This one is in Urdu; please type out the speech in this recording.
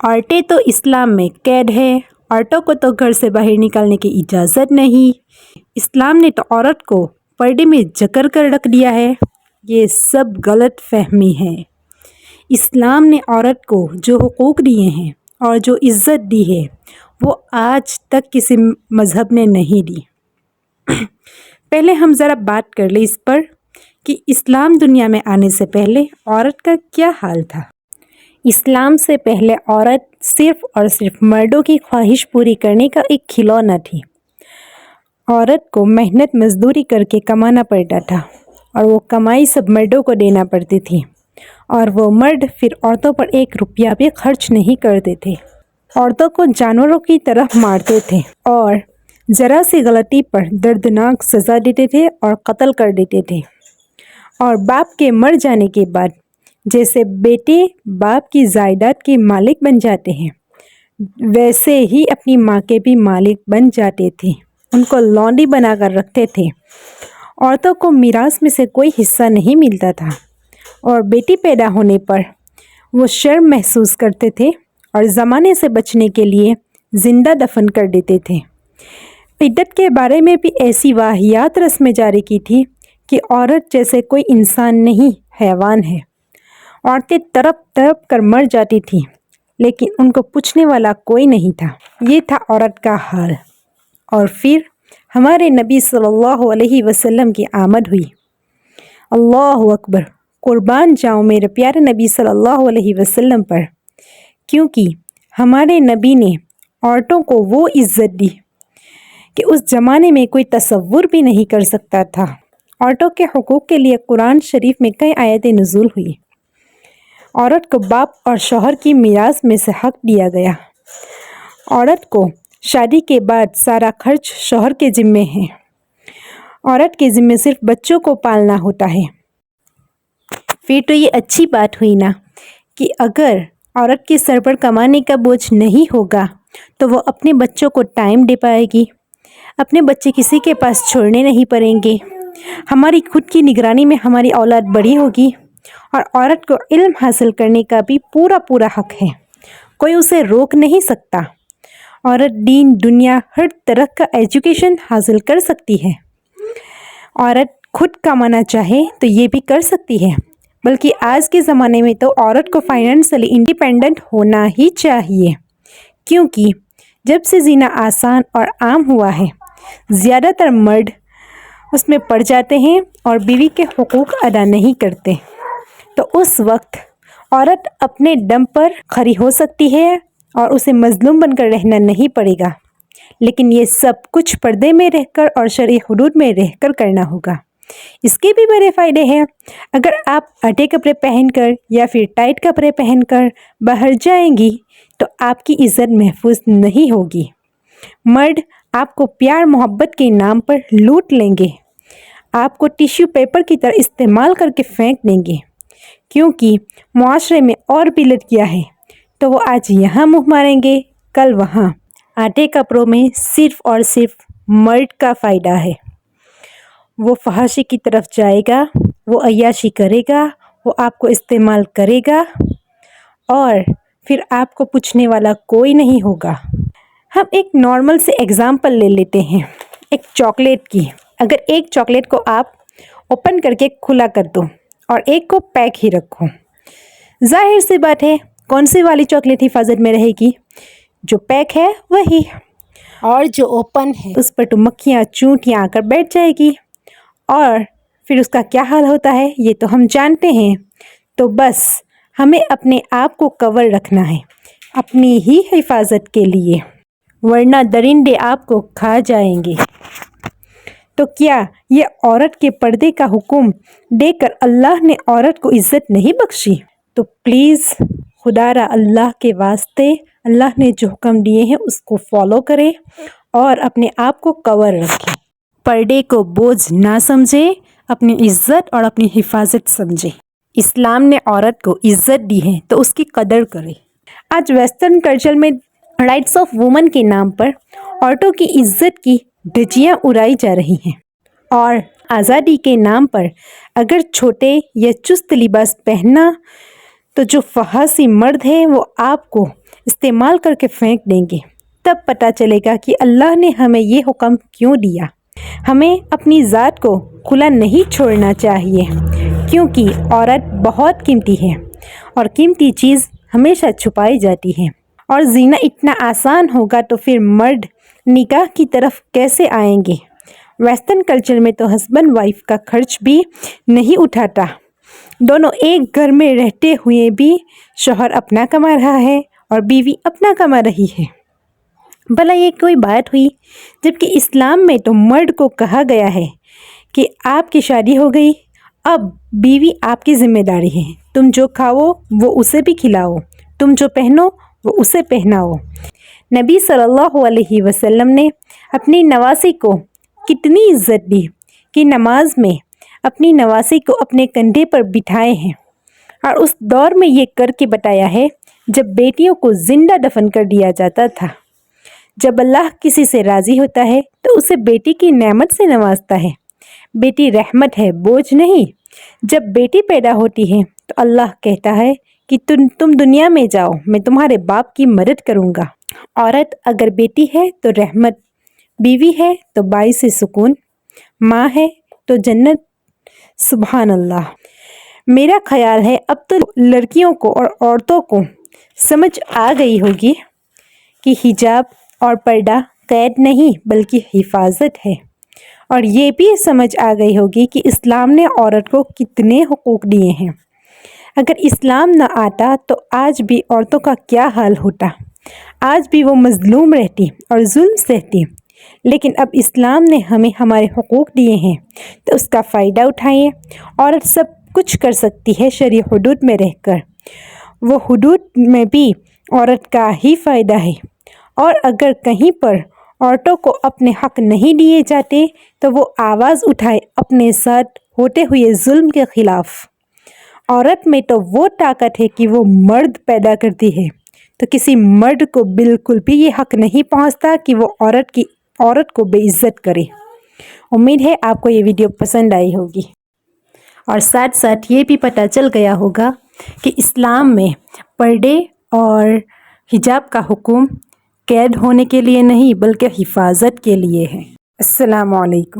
عورتیں تو اسلام میں قید ہے، عورتوں کو تو گھر سے باہر نکالنے کی اجازت نہیں، اسلام نے تو عورت کو پردے میں جکڑ کر رکھ دیا ہے۔ یہ سب غلط فہمی ہے۔ اسلام نے عورت کو جو حقوق دیے ہیں اور جو عزت دی ہے وہ آج تک کسی مذہب نے نہیں دی۔ پہلے ہم ذرا بات کر لیں اس پر کہ اسلام دنیا میں آنے سے پہلے عورت کا کیا حال تھا۔ اسلام سے پہلے عورت صرف اور صرف مردوں کی خواہش پوری کرنے کا ایک کھلونا تھی۔ عورت کو محنت مزدوری کر کے کمانا پڑتا تھا اور وہ کمائی سب مردوں کو دینا پڑتی تھی، اور وہ مرد پھر عورتوں پر ایک روپیہ بھی خرچ نہیں کرتے تھے۔ عورتوں کو جانوروں کی طرح مارتے تھے اور ذرا سی غلطی پر دردناک سزا دیتے تھے اور قتل کر دیتے تھے، اور باپ کے مر جانے کے بعد جیسے بیٹے باپ کی جائیداد کے مالک بن جاتے ہیں ویسے ہی اپنی ماں کے بھی مالک بن جاتے تھے، ان کو لونڈی بنا کر رکھتے تھے۔ عورتوں کو میراث میں سے کوئی حصہ نہیں ملتا تھا، اور بیٹی پیدا ہونے پر وہ شرم محسوس کرتے تھے اور زمانے سے بچنے کے لیے زندہ دفن کر دیتے تھے۔ عدت کے بارے میں بھی ایسی واہیات رسمیں جاری کی تھی کہ عورت جیسے کوئی انسان نہیں، حیوان ہے۔ عورتیں تڑپ تڑپ کر مر جاتی تھیں لیکن ان کو پوچھنے والا کوئی نہیں تھا۔ یہ تھا عورت کا حال۔ اور پھر ہمارے نبی صلی اللہ علیہ وسلم کی آمد ہوئی۔ اللہ اکبر، قربان جاؤں میرے پیارے نبی صلی اللہ علیہ وسلم پر، کیونکہ ہمارے نبی نے عورتوں کو وہ عزت دی کہ اس زمانے میں کوئی تصور بھی نہیں کر سکتا تھا۔ عورتوں کے حقوق کے لیے قرآن شریف میں کئی آیتیں نزول ہوئی۔ عورت کو باپ اور شوہر کی میراث میں سے حق دیا گیا۔ عورت کو شادی کے بعد سارا خرچ شوہر کے ذمے ہے۔ عورت کے ذمے صرف بچوں کو پالنا ہوتا ہے۔ پھر تو یہ اچھی بات ہوئی نا کہ اگر عورت کے سر پر کمانے کا بوجھ نہیں ہوگا تو وہ اپنے بچوں کو ٹائم دے پائے گی، اپنے بچے کسی کے پاس چھوڑنے نہیں پڑیں گے، ہماری خود کی نگرانی میں ہماری اولاد بڑی ہوگی، اور عورت کو علم حاصل کرنے کا بھی پورا حق ہے، کوئی اسے روک نہیں سکتا۔ عورت دین دنیا ہر طرح کا ایجوکیشن حاصل کر سکتی ہے۔ عورت خود کمانا چاہے تو یہ بھی کر سکتی ہے، بلکہ آج کے زمانے میں تو عورت کو فائنینشلی انڈیپینڈنٹ ہونا ہی چاہیے، کیونکہ جب سے زنا آسان اور عام ہوا ہے زیادہ تر مرد اس میں پڑ جاتے ہیں اور بیوی کے حقوق ادا نہیں کرتے، تو اس وقت عورت اپنے دم پر کھڑی ہو سکتی ہے اور اسے مظلوم بن کر رہنا نہیں پڑے گا۔ لیکن یہ سب کچھ پردے میں رہ کر اور شرعی حدود میں رہ کر کرنا ہوگا۔ اس کے بھی بڑے فائدے ہیں۔ اگر آپ آٹے کپڑے پہن کر یا پھر ٹائٹ کپڑے پہن کر باہر جائیں گی تو آپ کی عزت محفوظ نہیں ہوگی۔ مرد آپ کو پیار محبت کے نام پر لوٹ لیں گے، آپ کو ٹیشو پیپر کی طرح استعمال کر کے پھینک دیں گے، کیونکہ معاشرے میں اور بھی لڑکیاں ہیں تو وہ آج یہاں منہ ماریں گے کل وہاں۔ آٹے کپڑوں میں صرف اور صرف مرد کا فائدہ ہے۔ وہ فحاشی کی طرف جائے گا، وہ عیاشی کرے گا، وہ آپ کو استعمال کرے گا، اور پھر آپ کو پوچھنے والا کوئی نہیں ہوگا۔ ہم ایک نارمل سے ایگزامپل لے لیتے ہیں، ایک چاکلیٹ کی۔ اگر ایک چاکلیٹ کو آپ اوپن کر کے کھلا کر دو اور ایک کو پیک ہی رکھو، ظاہر سی بات ہے کون سی والی چاکلیٹ حفاظت میں رہے گی؟ جو پیک ہے وہی، اور جو اوپن ہے اس پر تو مکھیاں چونٹیاں آ کر بیٹھ جائے گی، اور پھر اس کا کیا حال ہوتا ہے یہ تو ہم جانتے ہیں۔ تو بس ہمیں اپنے آپ کو کور رکھنا ہے اپنی ہی حفاظت کے لیے، ورنہ درندے آپ کو کھا جائیں گے۔ تو کیا یہ عورت کے پردے کا حکم دے کر اللہ نے عورت کو عزت نہیں بخشی؟ تو پلیز خدا را اللہ کے واسطے اللہ نے جو حکم دیے ہیں اس کو فالو کرے اور اپنے آپ کو کور رکھے، پردے کو بوجھ نہ سمجھے، اپنی عزت اور اپنی حفاظت سمجھے۔ اسلام نے عورت کو عزت دی ہے تو اس کی قدر کرے۔ آج ویسٹرن کلچر میں رائٹس آف وومن کے نام پر عورتوں کی عزت کی دھجیاں اڑائی جا رہی ہیں، اور آزادی کے نام پر اگر چھوٹے یا چست لباس پہننا تو جو فحاشی مرد ہیں وہ آپ کو استعمال کر کے پھینک دیں گے، تب پتہ چلے گا کہ اللہ نے ہمیں یہ حکم کیوں دیا۔ ہمیں اپنی ذات کو کھلا نہیں چھوڑنا چاہیے، کیونکہ عورت بہت قیمتی ہے اور قیمتی چیز ہمیشہ چھپائی جاتی ہے۔ اور زینا اتنا آسان ہوگا تو پھر مرد نکاح کی طرف کیسے آئیں گے؟ ویسٹرن کلچر میں تو ہسبینڈ وائف کا خرچ بھی نہیں اٹھاتا، دونوں ایک گھر میں رہتے ہوئے بھی شوہر اپنا کما رہا ہے اور بیوی اپنا کما رہی ہے۔ بھلا یہ کوئی بات ہوئی؟ جبکہ اسلام میں تو مرد کو کہا گیا ہے کہ آپ کی شادی ہو گئی، اب بیوی آپ کی ذمہ داری ہے، تم جو کھاؤ وہ اسے بھی کھلاؤ، تم جو پہنو وہ اسے پہناؤ۔ نبی صلی اللہ علیہ وسلم نے اپنی نواسی کو کتنی عزت دی کہ نماز میں اپنی نواسی کو اپنے کندھے پر بٹھائے ہیں، اور اس دور میں یہ کر کے بتایا ہے جب بیٹیوں کو زندہ دفن کر دیا جاتا تھا۔ جب اللہ کسی سے راضی ہوتا ہے تو اسے بیٹی کی نعمت سے نوازتا ہے۔ بیٹی رحمت ہے، بوجھ نہیں۔ جب بیٹی پیدا ہوتی ہے تو اللہ کہتا ہے کہ تم دنیا میں جاؤ، میں تمہارے باپ کی مدد کروں گا۔ عورت اگر بیٹی ہے تو رحمت، بیوی ہے تو باعث سکون، ماں ہے تو جنت۔ سبحان اللہ۔ میرا خیال ہے اب تو لڑکیوں کو اور عورتوں کو سمجھ آ گئی ہوگی کہ حجاب اور پردہ قید نہیں بلکہ حفاظت ہے، اور یہ بھی سمجھ آ گئی ہوگی کہ اسلام نے عورت کو کتنے حقوق دیے ہیں۔ اگر اسلام نہ آتا تو آج بھی عورتوں کا کیا حال ہوتا؟ آج بھی وہ مظلوم رہتی اور ظلم سہتی، لیکن اب اسلام نے ہمیں ہمارے حقوق دیے ہیں تو اس کا فائدہ اٹھائیں۔ عورت سب کچھ کر سکتی ہے شرعی حدود میں رہ کر، وہ حدود میں بھی عورت کا ہی فائدہ ہے، اور اگر کہیں پر عورتوں کو اپنے حق نہیں دیے جاتے تو وہ آواز اٹھائے اپنے ساتھ ہوتے ہوئے ظلم کے خلاف۔ عورت میں تو وہ طاقت ہے کہ وہ مرد پیدا کرتی ہے، تو کسی مرد کو بالکل بھی یہ حق نہیں پہنچتا کہ وہ عورت کو بے عزت کرے۔ امید ہے آپ کو یہ ویڈیو پسند آئی ہوگی، اور ساتھ ساتھ یہ بھی پتہ چل گیا ہوگا کہ اسلام میں پردے اور حجاب کا حکم قید ہونے کے لیے نہیں بلکہ حفاظت کے لیے ہے۔ السلام علیکم۔